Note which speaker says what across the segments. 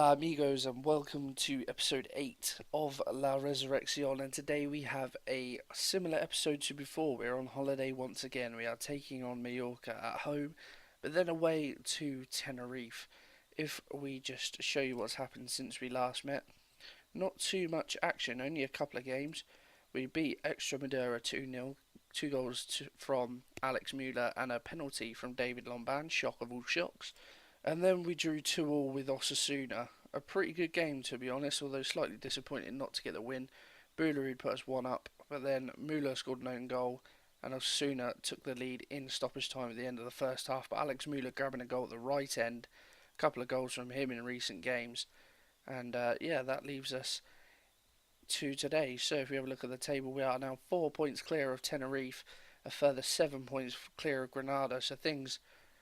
Speaker 1: Hola amigos and welcome to episode 8 of La Resurreccion, and today we have a similar episode to before. We're on holiday once again. We are taking on Mallorca at home but then away to Tenerife. If we just show you what's happened since we last met, not too much action, only a couple of games. We beat Extremadura 2-0, two goals from Alex Müller and a penalty from David Lomban, shock of all shocks. And then we drew 2-2 with Osasuna. A pretty good game, to be honest, although slightly disappointing not to get the win. Boularud put us one up, but then Müller scored an own goal, and Osasuna took the lead in stoppage time at the end of the first half. But Alex Müller grabbing a goal at the right end, a couple of goals from him in recent games, and that leaves us to today. So if we have a look at the table, we are now 4 points clear of Tenerife, a further 7 points clear of Granada. So things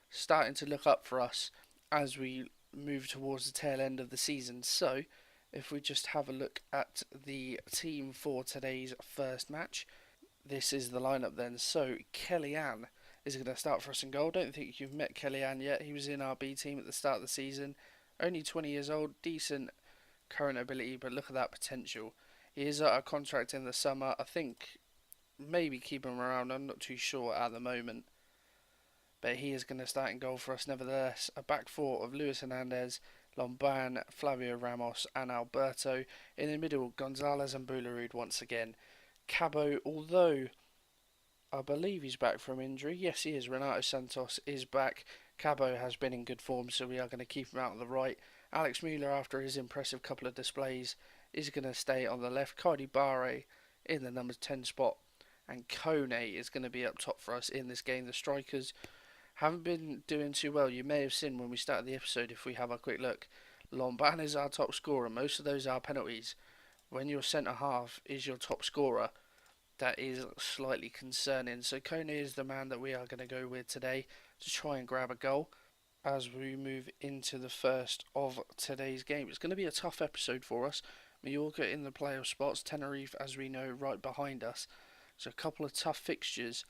Speaker 1: starting to look up for us as we move towards the tail end of the season. So, if we just have a look at the team for today's first match, this is the lineup then. So, Kellyanne is going to start for us in goal. Don't think you've met Kellyanne yet. He was in our B team at the start of the season. Only 20 years old, decent current ability, but look at that potential. He is at a contract in the summer. I think maybe keep him around. I'm not too sure at the moment, but he is going to start in goal for us nevertheless. A back four of Luis Hernandez, Lomban, Flavio Ramos and Alberto. In the middle, Gonzalez and Boularud once again. Cabo, although I believe he's back from injury. Yes, he is. Renato Santos is back. Cabo has been in good form, so we are going to keep him out on the right. Alex Müller, after his impressive couple of displays, is going to stay on the left. Cardi Barre in the number 10 spot. And Kone is going to be up top for us in this game. The strikers haven't been doing too well. You may have seen when we started the episode, if we have a quick look, Lomban is our top scorer. Most of those are penalties. When your centre half is your top scorer, that is slightly concerning. So Kone is the man that we are going to go with today to try and grab a goal as we move into the first of today's game. It's going to be a tough episode for us. Mallorca in the playoff spots, Tenerife, as we know, right behind us. So a couple of tough fixtures,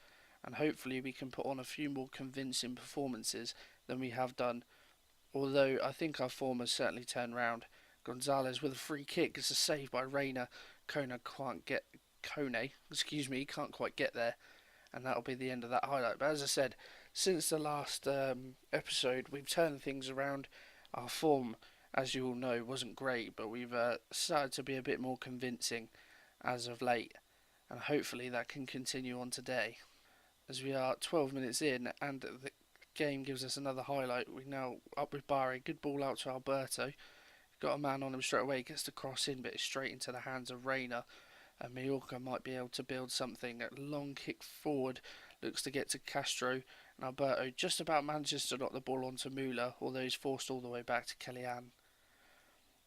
Speaker 1: and hopefully we can put on a few more convincing performances than we have done. Although I think our form has certainly turned round. Gonzalez with a free kick. It's a save by Reina. Kone can't quite get there, and that'll be the end of that highlight. But as I said, since the last episode, we've turned things around. Our form, as you all know, wasn't great, but we've started to be a bit more convincing as of late, and hopefully that can continue on today, as we are 12 minutes in and the game gives us another highlight. We're now up with Barry. Good ball out to Alberto. Got a man on him straight away. Gets the cross in, but it's straight into the hands of Reina. And Mallorca might be able to build something. A long kick forward. Looks to get to Castro. And Alberto just about manages to knock the ball onto Müller, although he's forced all the way back to Kellyanne.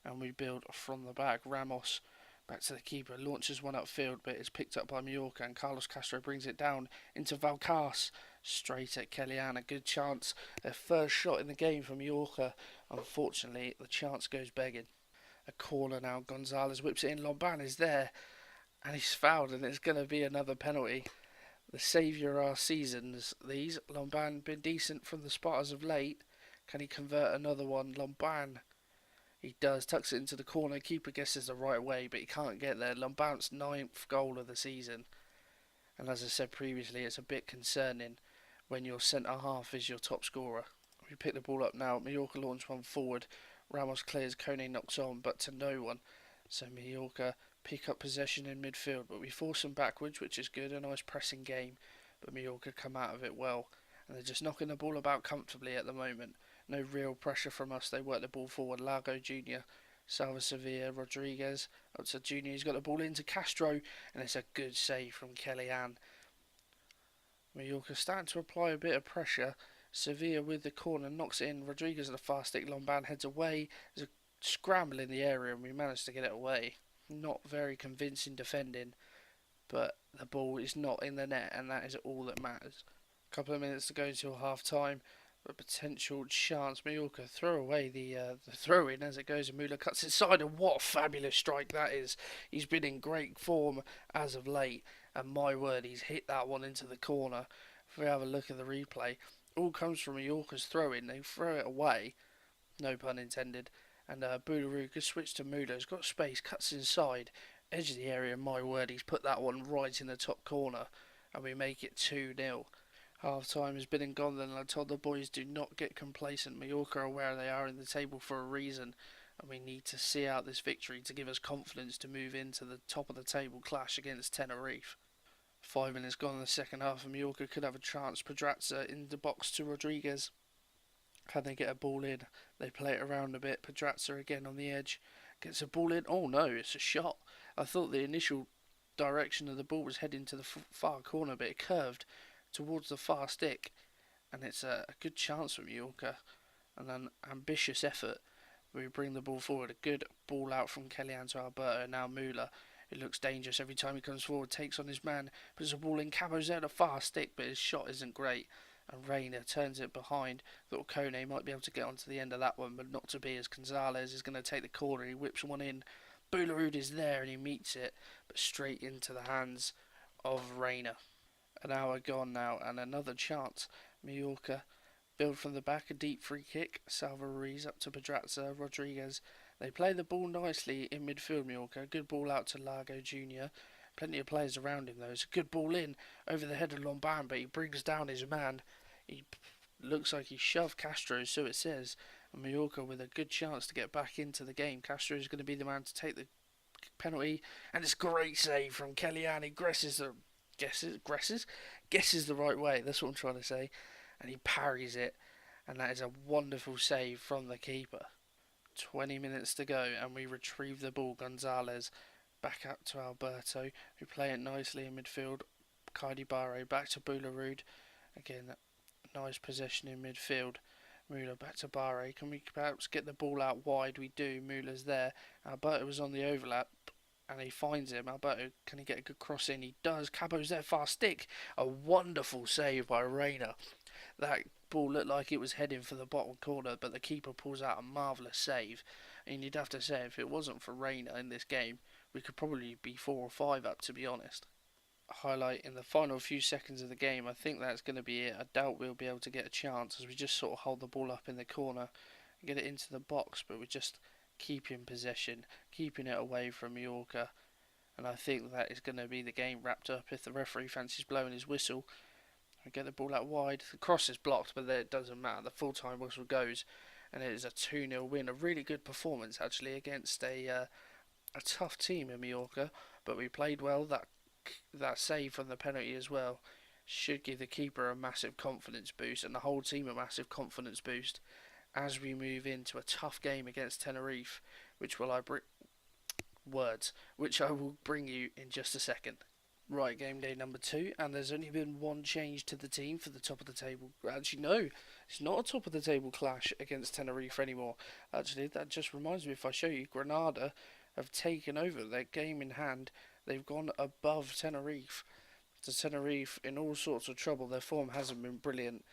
Speaker 1: And we build from the back. Ramos back to the keeper, launches one upfield, but it's picked up by Mallorca, and Carlos Castro brings it down into Valcas, straight at Kellyanne. A good chance, their first shot in the game for Mallorca. Unfortunately, the chance goes begging. A corner now, Gonzalez whips it in, Lomban is there, and he's fouled, and it's going to be another penalty. The saviour of our seasons, these. Lomban been decent from the spot as of late. Can he convert another one? Lomban, he does, tucks it into the corner. Keeper guesses the right way, but he can't get there. Lomban's 9th goal of the season. And as I said previously, it's a bit concerning when your centre half is your top scorer. We pick the ball up now. Mallorca launch one forward. Ramos clears, Kone knocks on, but to no one. So Mallorca pick up possession in midfield, but we force them backwards, which is good. A nice pressing game, but Mallorca come out of it well. And they're just knocking the ball about comfortably at the moment. No real pressure from us. They work the ball forward. Lago Jr., Salva Sevilla, Rodriguez up to Jr. He's got the ball into Castro, and it's a good save from Kellyanne. Mallorca starting to apply a bit of pressure. Sevilla with the corner knocks it in. Rodriguez at the fast stick. Lomban heads away. There's a scramble in the area, and we managed to get it away. Not very convincing defending, but the ball is not in the net, and that is all that matters. A couple of minutes to go until half time. A potential chance. Mallorca throw away the throw in as it goes, and Müller cuts inside, and what a fabulous strike that is. He's been in great form as of late, and my word, he's hit that one into the corner. If we have a look at the replay, all comes from Mallorca's throw in. They throw it away, no pun intended, And Boularou, good switch to Muller. He's got space, cuts inside, edge of the area. My word, he's put that one right in the top corner, and we make it 2-0. Half time has been and gone then, and I told the boys do not get complacent. Mallorca are where they are in the table for a reason, and we need to see out this victory to give us confidence to move into the top of the table clash against Tenerife. 5 minutes gone in the second half, and Mallorca could have a chance. Pedraza in the box to Rodriguez. Can they get a ball in? They play it around a bit. Pedraza again on the edge. Gets a ball in. Oh no, it's a shot. I thought the initial direction of the ball was heading to the far corner, but it curved towards the far stick. And it's a good chance for Mallorca. And an ambitious effort. We bring the ball forward. A good ball out from Kellyan to Alberto. Now Muller. It looks dangerous every time he comes forward. Takes on his man. Puts the ball in. Cabo's there, a far stick, but his shot isn't great. And Reina turns it behind. Thought Kone might be able to get onto the end of that one, but not to be, as Gonzalez is going to take the corner. He whips one in. Boularud is there and he meets it, but straight into the hands of Reina. An hour gone now and another chance. Mallorca build from the back, a deep free kick. Salva Ruiz up to Pedraza, Rodriguez. They play the ball nicely in midfield, Mallorca. Good ball out to Largo Jr. Plenty of players around him though. It's a good ball in over the head of Lombard, but he brings down his man. He looks like he shoved Castro, so it says. And Mallorca with a good chance to get back into the game. Castro is going to be the man to take the penalty, and it's a great save from Kellyan. He guesses the right way. That's what I'm trying to say, and he parries it, and that is a wonderful save from the keeper. 20 minutes to go, and we retrieve the ball. Gonzalez back up to Alberto, who play it nicely in midfield. Kaidi Barre back to Boularud. Again, nice possession in midfield. Muller back to Barre. Can we perhaps get the ball out wide? We do. Muller's there. Alberto was on the overlap, and he finds him. Alberto, can he get a good cross in? He does. Cabo's there, fast stick. A wonderful save by Reina. That ball looked like it was heading for the bottom corner, but the keeper pulls out a marvellous save. And you'd have to say, if it wasn't for Reina in this game, we could probably be 4 or 5 up, to be honest. Highlight in the final few seconds of the game. I think that's going to be it. I doubt we'll be able to get a chance as we just sort of hold the ball up in the corner and get it into the box, but we're just keeping possession, keeping it away from Mallorca. And I think that is going to be the game wrapped up if the referee fancies blowing his whistle. We get the ball out wide. The cross is blocked, but it doesn't matter. The full-time whistle goes, and it is a 2-0 win. A really good performance, actually, against a tough team in Mallorca. But we played well. That save from the penalty as well should give the keeper a massive confidence boost, and the whole team a massive confidence boost as we move into a tough game against Tenerife, which I will bring you in just a second. Right, game day number 2, and there's only been one change to the team for the top of the table. Actually, no, it's not a top of the table clash against Tenerife anymore. Actually, that just reminds me, if I show you, Granada have taken over their game in hand. They've gone above Tenerife. So Tenerife in all sorts of trouble. Their form hasn't been brilliant,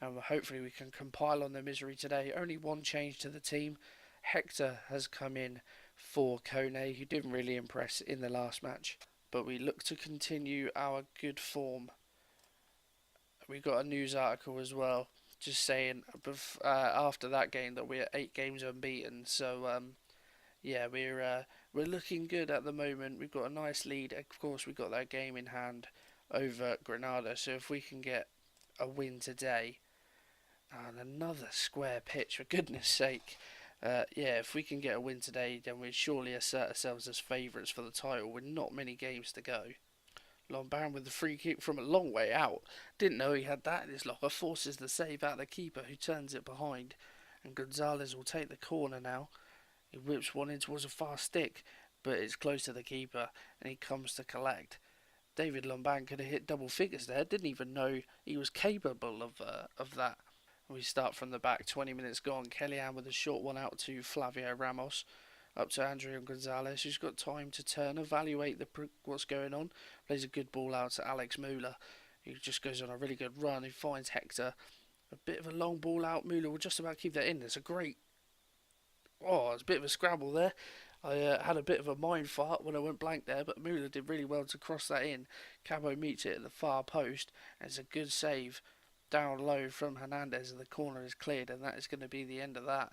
Speaker 1: and hopefully we can compile on their misery today. Only one change to the team. Hector has come in for Kone, who didn't really impress in the last match. But we look to continue our good form. We got a news article as well, just saying after that game that we're 8 games unbeaten. So yeah, we're looking good at the moment. We've got a nice lead. Of course, we've got that game in hand over Granada. So if we can get a win today, and another square pitch, for goodness sake. Yeah, if we can get a win today, then we'll surely assert ourselves as favourites for the title with not many games to go. Lombard with the free kick from a long way out. Didn't know he had that in his locker. Forces the save out the keeper, who turns it behind. And Gonzalez will take the corner now. He whips one in towards a fast stick, but it's close to the keeper, and he comes to collect. David Lombard could have hit double figures there. Didn't even know he was capable of that. We start from the back, 20 minutes gone. Kellyan with a short one out to Flavio Ramos. Up to Andrea Gonzalez, who's got time to turn, evaluate what's going on. Plays a good ball out to Alex Muller, who just goes on a really good run. He finds Hector. A bit of a long ball out. Muller will just about keep that in. There's a great... Oh, it's a bit of a scramble there. I had a bit of a mind fart when I went blank there, but Muller did really well to cross that in. Cabo meets it at the far post, and it's a good save down low from Hernandez, and the corner is cleared, and that is going to be the end of that.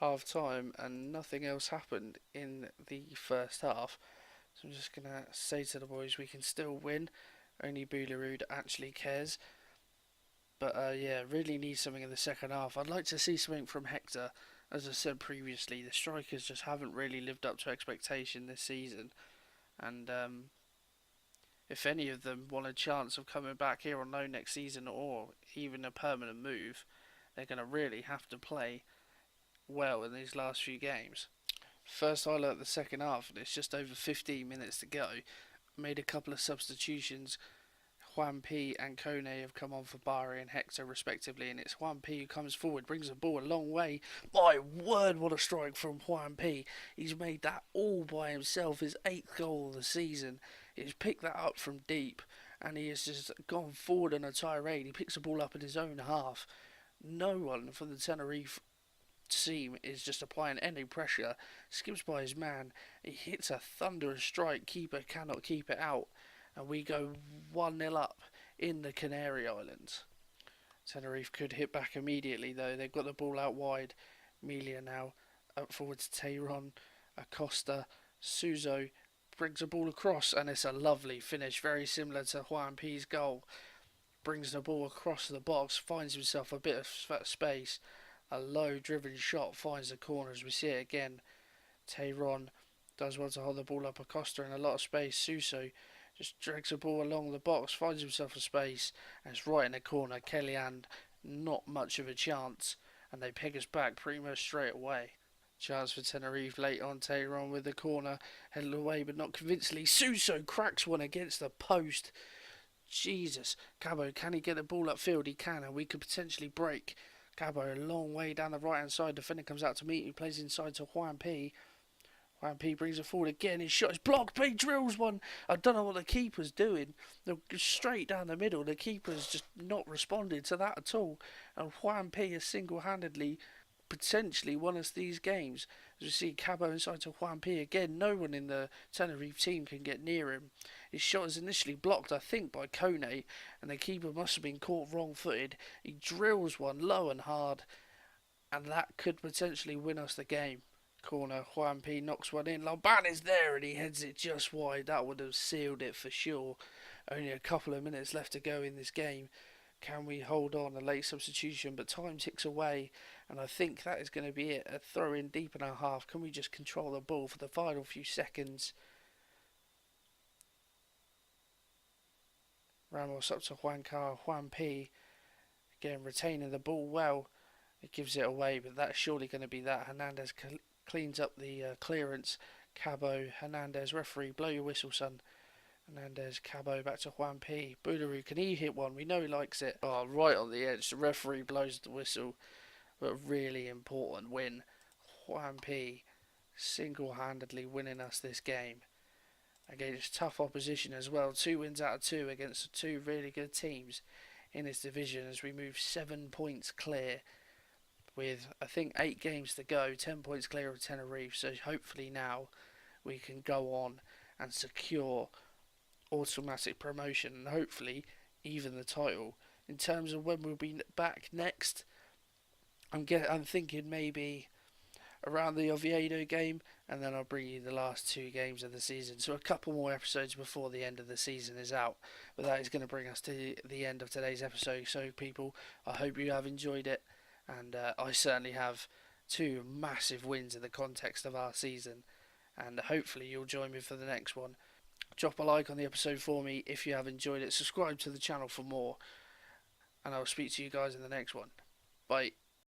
Speaker 1: half time and nothing else happened in the first half. So I'm just gonna say to the boys we can still win. Only Boolaroo actually cares. But yeah, really need something in the second half. I'd like to see something from Hector. As I said previously, the strikers just haven't really lived up to expectation this season. And if any of them want a chance of coming back here on loan next season or even a permanent move, they're going to really have to play well in these last few games. First highlight of the second half, and it's just over 15 minutes to go. Made a couple of substitutions. Juanpi and Kone have come on for Bari and Hector respectively, and it's Juanpi who comes forward, brings the ball a long way. My word, what a strike from Juanpi. He's made that all by himself, his 8th goal of the season. He's picked that up from deep, and he has just gone forward on a tirade. He picks the ball up in his own half. No one from the Tenerife team is just applying any pressure. Skips by his man. He hits a thunderous strike. Keeper cannot keep it out. And we go 1-0 up in the Canary Islands. Tenerife could hit back immediately though. They've got the ball out wide. Melia now up forward to Tayron. Acosta. Suzo brings the ball across, and it's a lovely finish, very similar to Juanpi's goal. Brings the ball across the box, finds himself a bit of space. A low driven shot finds the corner as we see it again. Tayron does well to hold the ball up. Acosta in a lot of space. Suso just drags the ball along the box, finds himself a space, and it's right in the corner. Kellyanne, not much of a chance, and they pick us back pretty much straight away. Chance for Tenerife late on. Tayron with the corner, headed away but not convincingly. Suso cracks one against the post. Jesus. Cabo, can he get the ball upfield? He can, and we could potentially break. Cabo a long way down the right hand side. Defender comes out to meet. He plays inside to Juanpi. Juanpi brings it forward again. His shot is blocked, but he drills one. I don't know what the keeper's doing. They're straight down the middle. The keeper's just not responded to that at all. And Juanpi has single-handedly potentially won us these games. As we see Cabo inside to Juanpi again. No one in the Tenerife team can get near him. His shot is initially blocked, I think, by Kone, and the keeper must have been caught wrong-footed. He drills one low and hard, and that could potentially win us the game. Corner, Juanpi knocks one in. Lamban is there, and he heads it just wide. That would have sealed it for sure. Only a couple of minutes left to go in this game. Can we hold on? A late substitution, but time ticks away, and I think that is going to be it. A throw in deep in our half. Can we just control the ball for the final few seconds? Ramos up to Juanpi. Again, retaining the ball well. It gives it away, but that's surely going to be that. Hernandez cleans up the clearance. Cabo, Hernandez, referee, blow your whistle, son. Hernandez, Cabo, back to Juanpi. Boolaroo, can he hit one? We know he likes it. Oh, right on the edge. The referee blows the whistle. But a really important win. Juanpi single-handedly winning us this game. Against tough opposition as well. 2 wins out of 2 against 2 really good teams in this division as we move 7 points clear with, I think, 8 games to go, 10 points clear of Tenerife. So hopefully now we can go on and secure automatic promotion and hopefully even the title. In terms of when we'll be back next, I'm thinking maybe around the Oviedo game, and then I'll bring you the last 2 games of the season. So a couple more episodes before the end of the season is out. But that is going to bring us to the end of today's episode. So people, I hope you have enjoyed it, and I certainly have. 2 massive wins in the context of our season, and hopefully you'll join me for the next one. Drop a like on the episode for me if you have enjoyed it. Subscribe to the channel for more, and I'll speak to you guys in the next one. Bye.